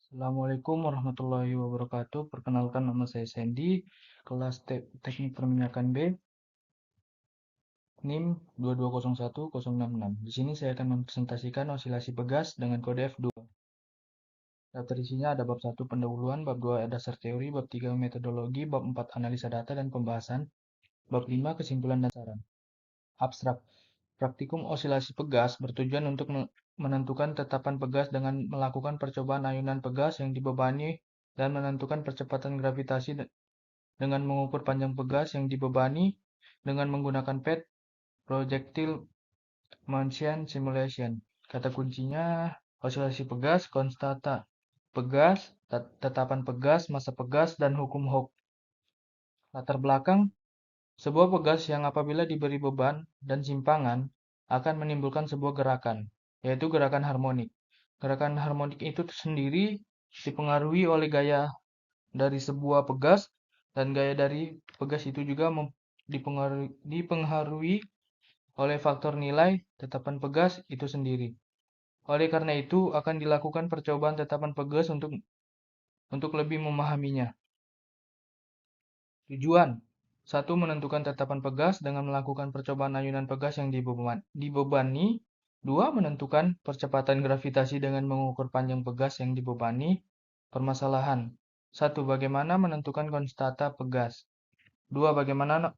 Assalamualaikum warahmatullahi wabarakatuh. Perkenalkan, nama saya Sandy, kelas Teknik Perminyakan B, NIM 2201066. Di sini saya akan mempresentasikan osilasi pegas dengan kode F2. Daftar isinya ada bab 1 pendahuluan, bab 2 dasar teori, bab 3 metodologi, bab 4 analisa data dan pembahasan, bab 5 kesimpulan dan saran. Abstrak. Praktikum osilasi pegas bertujuan untuk menentukan tetapan pegas dengan melakukan percobaan ayunan pegas yang dibebani dan menentukan percepatan gravitasi dengan mengukur panjang pegas yang dibebani dengan menggunakan PET, Projectile Motion Simulation. Kata kuncinya osilasi pegas, konstanta pegas, tetapan pegas, massa pegas, dan hukum Hooke. Latar belakang, sebuah pegas yang apabila diberi beban dan simpangan akan menimbulkan sebuah gerakan, yaitu gerakan harmonik. Gerakan harmonik itu sendiri dipengaruhi oleh gaya dari sebuah pegas, dan gaya dari pegas itu juga dipengaruhi oleh faktor nilai tetapan pegas itu sendiri. Oleh karena itu, akan dilakukan percobaan tetapan pegas untuk lebih memahaminya. Tujuan: 1. Menentukan tetapan pegas dengan melakukan percobaan ayunan pegas yang dibebani. 2. Menentukan percepatan gravitasi dengan mengukur panjang pegas yang dibebani. Permasalahan: 1. Bagaimana menentukan konstanta pegas? 2. Bagaimana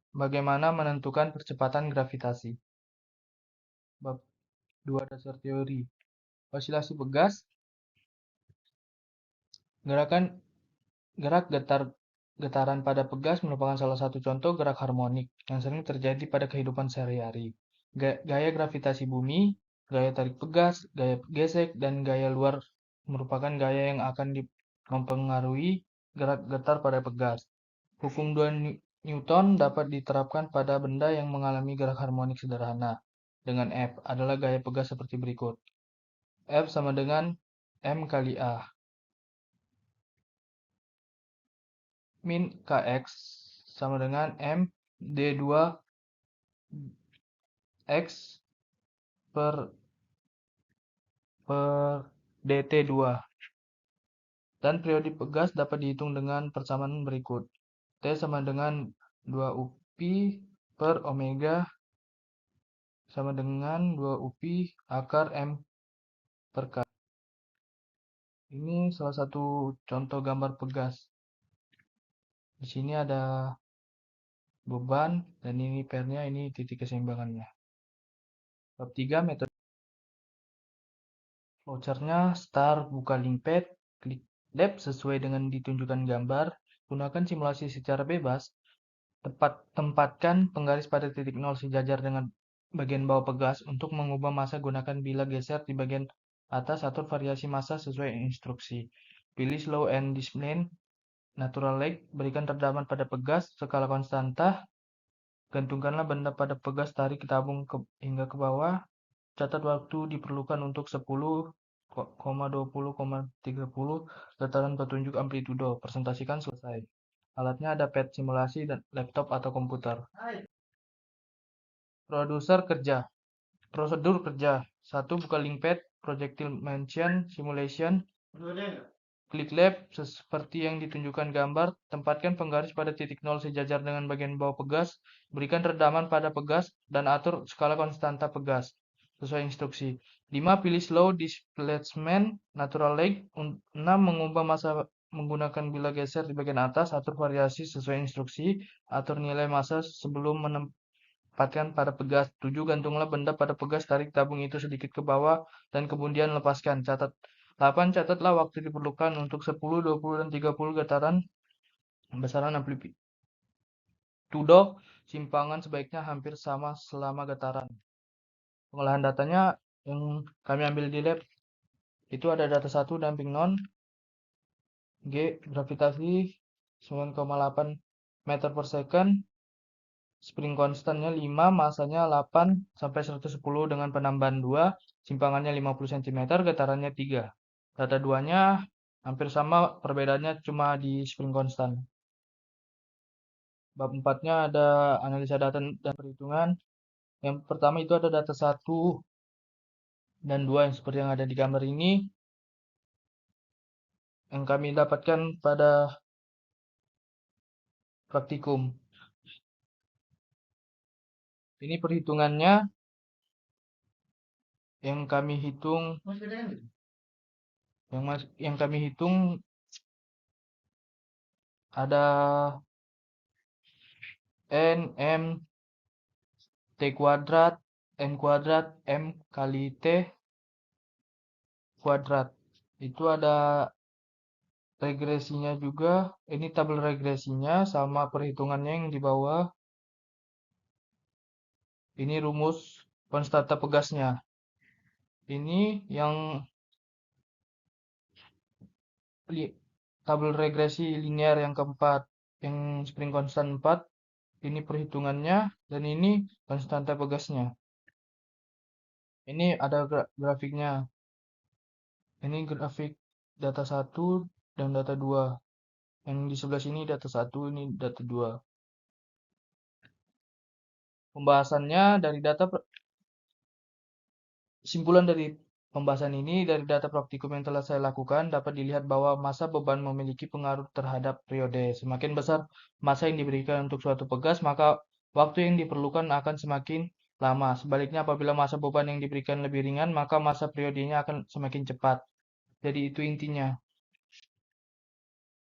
menentukan percepatan gravitasi? Bab 2 dasar teori. Osilasi pegas. Gerak getaran pada pegas merupakan salah satu contoh gerak harmonik yang sering terjadi pada kehidupan sehari-hari. Gaya gravitasi bumi, gaya tarik pegas, gaya gesek, dan gaya luar merupakan gaya yang akan mempengaruhi gerak getar pada pegas. Hukum 2 Newton dapat diterapkan pada benda yang mengalami gerak harmonik sederhana. Dengan F adalah gaya pegas seperti berikut. F sama dengan M kali A. Min Kx sama dengan M D2 X per dt2. Dan periode pegas dapat dihitung dengan persamaan berikut. T sama dengan 2 UPI per omega sama dengan 2 UPI akar M per K. Ini salah satu contoh gambar pegas. Di sini ada beban dan ini pairnya, ini titik keseimbangannya. Bab 3 metode. Vouchernya start, buka link pad, klik lab sesuai dengan ditunjukkan gambar, gunakan simulasi secara bebas, tempatkan penggaris pada titik 0 sejajar dengan bagian bawah pegas. Untuk mengubah massa gunakan bilah geser di bagian atas, atur variasi massa sesuai instruksi. Pilih slow and displacement, natural lag, berikan redaman pada pegas, skala konstanta, gantungkanlah benda pada pegas, tarik tabung hingga ke bawah. Catat waktu diperlukan untuk 10,20,30 dataran petunjuk amplitudo. Presentasikan selesai. Alatnya ada pad simulasi dan laptop atau komputer. Prosedur kerja. 1. Buka link pad, Projectile Motion Simulation. Klik lab seperti yang ditunjukkan gambar. Tempatkan penggaris pada titik 0 sejajar dengan bagian bawah pegas. Berikan redaman pada pegas dan atur skala konstanta pegas sesuai instruksi. 5. Pilih slow displacement natural lag. 6. Mengubah massa menggunakan bilah geser di bagian atas. Atur variasi sesuai instruksi. Atur nilai massa sebelum menempatkan pada pegas. 7. Gantunglah benda pada pegas, tarik tabung itu sedikit ke bawah dan kemudian lepaskan. 8. Catatlah waktu diperlukan untuk 10, 20, dan 30 getaran. Besaran amplitudo simpangan sebaiknya hampir sama selama getaran. Pengolahan datanya yang kami ambil di lab itu ada data 1 damping non, G gravitasi 9,8 meter per second, spring konstannya 5, masanya 8 sampai 110 dengan penambahan 2, simpangannya 50 cm, getarannya 3. Data 2-nya hampir sama, perbedaannya cuma di spring konstan. Bab 4-nya ada analisa data dan perhitungan. Yang pertama itu ada data 1 dan 2 yang seperti yang ada di gambar ini. yang kami dapatkan pada praktikum. Ini perhitungannya yang kami hitung, yang kami hitung ada n, m, t kuadrat, n kuadrat, m kali t kuadrat. Itu ada regresinya juga. Ini tabel regresinya sama perhitungannya yang di bawah. Ini rumus konstanta pegasnya. Ini yang tabel regresi linear yang keempat, yang spring constant 4. Ini perhitungannya dan ini konstanta pegasnya. Ini ada grafiknya. Ini grafik data 1 dan data 2. Yang di sebelah sini data 1, ini data 2. Pembahasannya dari Kesimpulan dari pembahasan ini dari data praktikum yang telah saya lakukan dapat dilihat bahwa massa beban memiliki pengaruh terhadap periode. Semakin besar massa yang diberikan untuk suatu pegas, maka waktu yang diperlukan akan semakin lama. Sebaliknya, apabila massa beban yang diberikan lebih ringan, maka masa periodenya akan semakin cepat. Jadi itu intinya.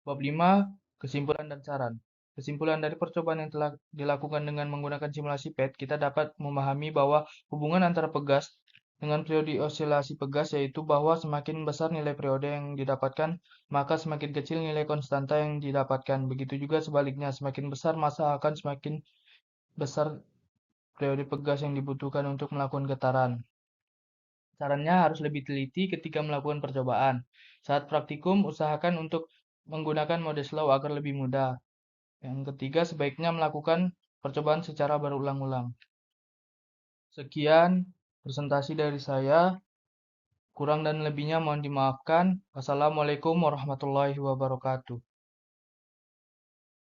Bab 5, kesimpulan dan saran. Kesimpulan dari percobaan yang telah dilakukan dengan menggunakan simulasi PET, kita dapat memahami bahwa hubungan antara pegas dengan periode osilasi pegas yaitu bahwa semakin besar nilai periode yang didapatkan, maka semakin kecil nilai konstanta yang didapatkan. Begitu juga sebaliknya, semakin besar massa akan semakin besar periode pegas yang dibutuhkan untuk melakukan getaran. Sarannya harus lebih teliti ketika melakukan percobaan. Saat praktikum, usahakan untuk menggunakan mode slow agar lebih mudah. Yang ketiga, sebaiknya melakukan percobaan secara berulang-ulang. Sekian presentasi dari saya. Kurang dan lebihnya mohon dimaafkan. Wassalamualaikum warahmatullahi wabarakatuh.